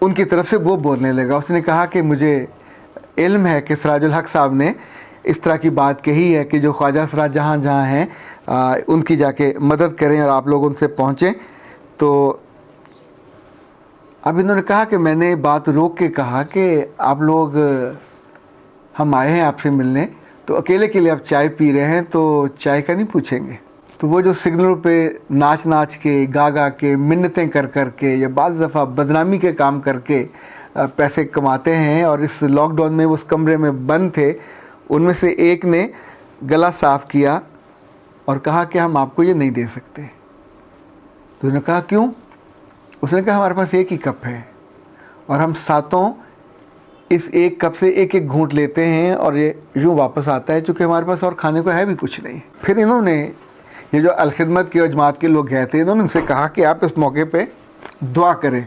ان کی طرف سے وہ بولنے لگا. اس نے کہا کہ مجھے علم ہے کہ سراج الحق صاحب نے اس طرح کی بات کہی ہے کہ جو خواجہ اسرار جہاں جہاں ہیں ان کی جا کے مدد کریں اور آپ لوگ ان سے پہنچیں. تو اب انہوں نے کہا کہ میں نے بات روک کے کہا کہ آپ لوگ ہم آئے ہیں آپ سے ملنے, تو اکیلے کے لیے آپ چائے پی رہے ہیں تو چائے کا نہیں پوچھیں گے؟ تو وہ جو سگنل پہ ناچ ناچ کے, گا گا کے, منتیں کر کر کے یا بعض دفعہ بدنامی کے کام کر کے پیسے کماتے ہیں, اور اس لاک ڈاؤن میں اس کمرے میں بند تھے, ان میں سے ایک نے گلا صاف کیا اور کہا کہ ہم آپ کو یہ نہیں دے سکتے. تو انہوں نے کہا کیوں؟ اس نے کہا ہمارے پاس ایک ہی کپ ہے اور ہم ساتوں اس ایک کپ سے ایک ایک گھونٹ لیتے ہیں اور یہ یوں واپس آتا ہے, چونکہ ہمارے پاس اور کھانے کو ہے بھی کچھ نہیں. پھر انہوں نے, یہ جو الخدمت کے اور جماعت کے لوگ گئے تھے, انہوں نے ان سے کہا کہ آپ اس موقع پہ دعا کریں.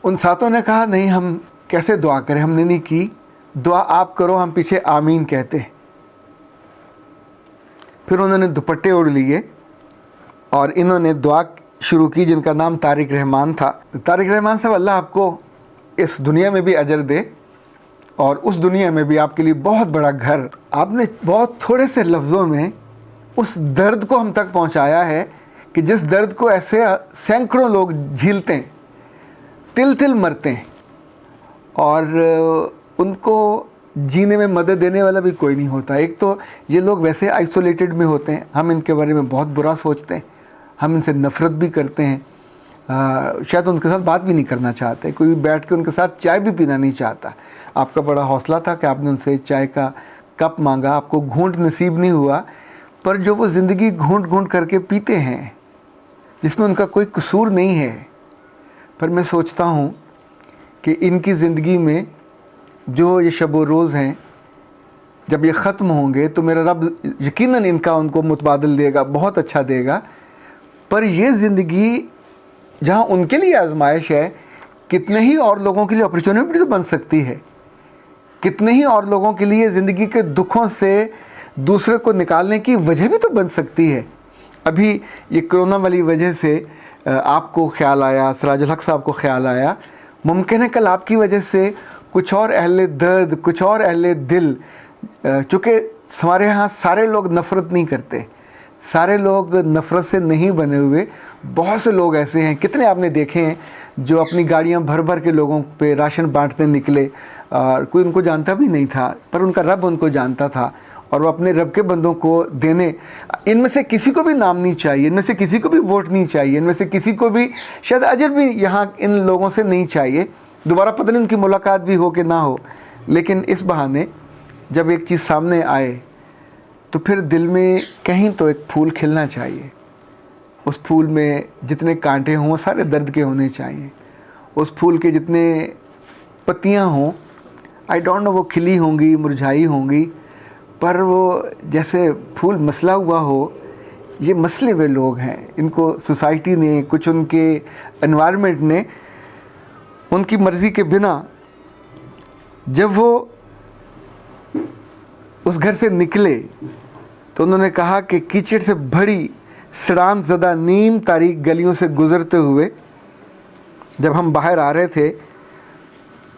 ان ساتوں نے کہا نہیں, ہم کیسے دعا کریں, ہم نے نہیں کی, دعا آپ کرو, ہم پیچھے آمین کہتے. پھر انہوں نے دوپٹے اوڑھ لیے اور انہوں نے دعا شروع کی, جن کا نام طارق رحمان تھا. طارق رحمان صاحب, اللہ آپ کو اس دنیا میں بھی اجر دے اور اس دنیا میں بھی آپ کے لیے بہت بڑا گھر. آپ نے بہت تھوڑے سے لفظوں میں اس درد کو ہم تک پہنچایا ہے کہ جس درد کو ایسے سینکڑوں لوگ جھیلتے ہیں, تل تل مرتے ہیں, اور ان کو جینے میں مدد دینے والا بھی کوئی نہیں ہوتا. ایک تو یہ لوگ ویسے آئسولیٹڈ میں ہوتے ہیں, ہم ان کے بارے میں بہت برا سوچتے ہیں, ہم ان سے نفرت بھی کرتے ہیں, شاید ان کے ساتھ بات بھی نہیں کرنا چاہتے, کوئی بیٹھ کے ان کے ساتھ چائے بھی پینا نہیں چاہتا. آپ کا بڑا حوصلہ تھا کہ آپ نے ان سے چائے کا کپ مانگا, آپ کو گھونٹ نصیب نہیں ہوا, پر جو وہ زندگی گھونٹ گھونٹ کر کے پیتے ہیں جس میں ان کا کوئی قصور نہیں ہے. پر میں سوچتا ہوں کہ ان کی زندگی میں جو یہ شب و روز ہیں, جب یہ ختم ہوں گے تو میرا رب یقیناً ان کا ان کو متبادل دے گا, بہت اچھا دے گا. پر یہ زندگی جہاں ان کے لیے آزمائش ہے, کتنے ہی اور لوگوں کے لیے اپرچونٹی تو بن سکتی ہے, کتنے ہی اور لوگوں کے لیے زندگی کے دکھوں سے دوسرے کو نکالنے کی وجہ بھی تو بن سکتی ہے. ابھی یہ کرونا والی وجہ سے آپ کو خیال آیا, سراج الحق صاحب کو خیال آیا, ممکن ہے کل آپ کی وجہ سے کچھ اور اہل درد, کچھ اور اہل دل, چونکہ ہمارے ہاں سارے لوگ نفرت نہیں کرتے, سارے لوگ نفرت سے نہیں بنے ہوئے. بہت سے لوگ ایسے ہیں, کتنے آپ نے دیکھے ہیں جو اپنی گاڑیاں بھر بھر کے لوگوں پہ راشن بانٹنے نکلے, اور کوئی ان کو جانتا بھی نہیں تھا, پر ان کا رب ان کو جانتا تھا, اور وہ اپنے رب کے بندوں کو دینے. ان میں سے کسی کو بھی نام نہیں چاہیے, ان میں سے کسی کو بھی ووٹ نہیں چاہیے, ان میں سے کسی کو بھی شاید اجر بھی یہاں ان لوگوں سے نہیں چاہیے. دوبارہ پتہ نہیں ان کی ملاقات بھی ہو کہ نہ ہو, لیکن اس بہانے جب ایک چیز سامنے آئے تو پھر دل میں کہیں تو ایک پھول کھلنا چاہیے. اس پھول میں جتنے کانٹے ہوں وہ سارے درد کے ہونے چاہیے. اس پھول کے جتنے پتیاں ہوں, آئی ڈونٹ نو وہ کھلی ہوں گی, مرجھائی ہوں گی, پر وہ جیسے پھول مسلا ہوا ہو. یہ مسلے ہوئے لوگ ہیں, ان کو سوسائٹی نے, کچھ ان کے انوائرمنٹ نے ان کی مرضی کے بنا جب وہ اس گھر سے نکلے تو انہوں نے کہا کہ کیچڑ سے بھری سڑان زدہ نیم تاریک گلیوں سے گزرتے ہوئے جب ہم باہر آ رہے تھے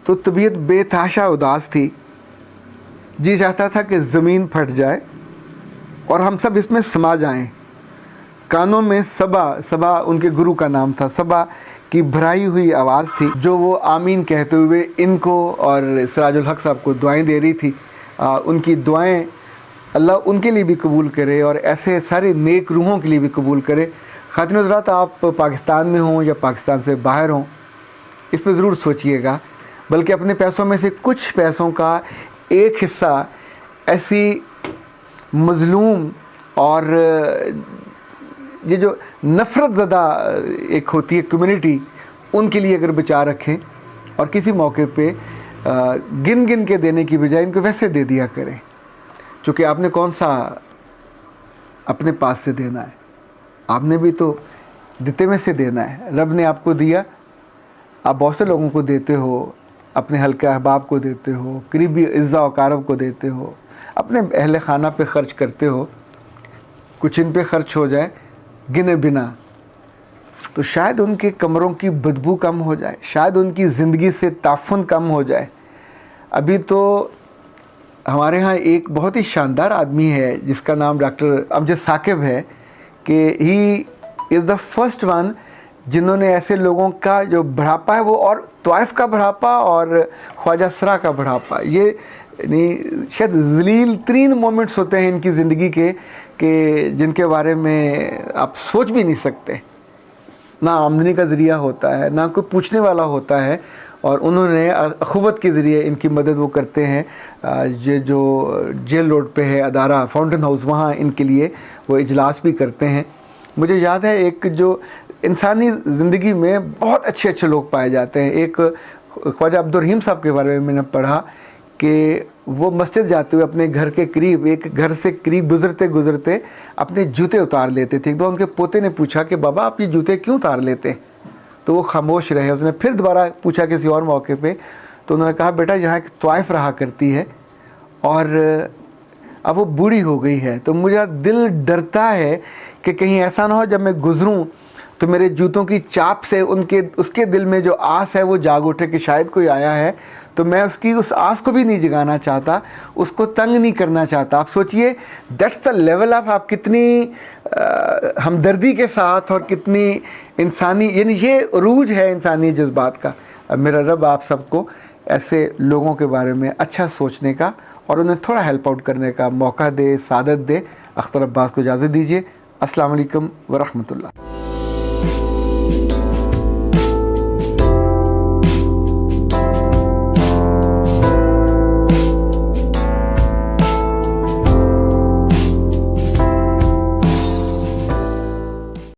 تو طبیعت بے تحاشا اداس تھی. جی چاہتا تھا کہ زمین پھٹ جائے اور ہم سب اس میں سما جائیں. کانوں میں صبا ان کے گرو کا نام تھا, صبا کی بھرائی ہوئی آواز تھی جو وہ آمین کہتے ہوئے ان کو اور سراج الحق صاحب کو دعائیں دے رہی تھی. ان کی دعائیں اللہ ان کے لیے بھی قبول کرے اور ایسے سارے نیک روحوں کے لیے بھی قبول کرے. خاتون حضرات, آپ پاکستان میں ہوں یا پاکستان سے باہر ہوں, اس پہ ضرور سوچئے گا, بلکہ اپنے پیسوں میں سے کچھ پیسوں کا ایک حصہ ایسی مظلوم اور یہ جو نفرت زدہ ایک ہوتی ہے کمیونٹی, ان کے لیے اگر بچا رکھیں اور کسی موقع پہ گن گن کے دینے کی بجائے ان کو ویسے دے دیا کریں, چونکہ آپ نے کون سا اپنے پاس سے دینا ہے, آپ نے بھی تو دیتے میں سے دینا ہے. رب نے آپ کو دیا, آپ بہت سے لوگوں کو دیتے ہو, اپنے حلقہ احباب کو دیتے ہو, قریبی اعزاء و اقارب کو دیتے ہو, اپنے اہل خانہ پہ خرچ کرتے ہو. کچھ ان پہ خرچ ہو جائے گنے بنا تو شاید ان کے کمروں کی بدبو کم ہو جائے, شاید ان کی زندگی سے تعفن کم ہو جائے. ابھی تو ہمارے ہاں ایک بہت ہی شاندار آدمی ہے جس کا نام ڈاکٹر امجد ثاقب ہے, کہ ہی از دا فرسٹ ون جنہوں نے ایسے لوگوں کا جو بڑھاپا ہے وہ, اور طوائف کا بڑھاپا اور خواجہ سرا کا بڑھاپا, یہ یعنی شاید ذلیل ترین مومنٹس ہوتے ہیں ان کی زندگی کے, کہ جن کے بارے میں آپ سوچ بھی نہیں سکتے. نہ آمدنی کا ذریعہ ہوتا ہے, نہ کوئی پوچھنے والا ہوتا ہے, اور انہوں نے اخوت کے ذریعے ان کی مدد وہ کرتے ہیں. یہ جو جیل روڈ پہ ہے ادارہ فاؤنٹین ہاؤس, وہاں ان کے لیے وہ اجلاس بھی کرتے ہیں. مجھے یاد ہے ایک جو انسانی زندگی میں بہت اچھے اچھے لوگ پائے جاتے ہیں, ایک خواجہ عبدالرحیم صاحب کے بارے میں نے پڑھا کہ وہ مسجد جاتے ہوئے اپنے گھر کے قریب, ایک گھر سے قریب گزرتے گزرتے اپنے جوتے اتار لیتے تھے. ایک بار ان کے پوتے نے پوچھا کہ بابا آپ یہ جوتے کیوں اتار لیتے ہیں؟ تو وہ خاموش رہے. اس نے پھر دوبارہ پوچھا کسی اور موقع پہ, تو انہوں نے کہا بیٹا یہاں ایک طوائف رہا کرتی ہے اور اب وہ بوڑھی ہو گئی ہے, تو مجھے دل ڈرتا ہے کہ کہیں ایسا نہ ہو جب میں گزروں تو میرے جوتوں کی چاپ سے اس کے دل میں جو آس ہے وہ جاگ اٹھے کہ شاید کوئی آیا ہے. تو میں اس آس کو بھی نہیں جگانا چاہتا, اس کو تنگ نہیں کرنا چاہتا. آپ سوچئے دیٹس دا لیول آف, آپ کتنی ہمدردی کے ساتھ اور کتنی انسانی, یعنی یہ عروج ہے انسانی جذبات کا. میرا رب آپ سب کو ایسے لوگوں کے بارے میں اچھا سوچنے کا اور انہیں تھوڑا ہیلپ آؤٹ کرنے کا موقع دے, سعادت دے. اختر عباس کو اجازت دیجیے. السلام علیکم ورحمۃ اللہ.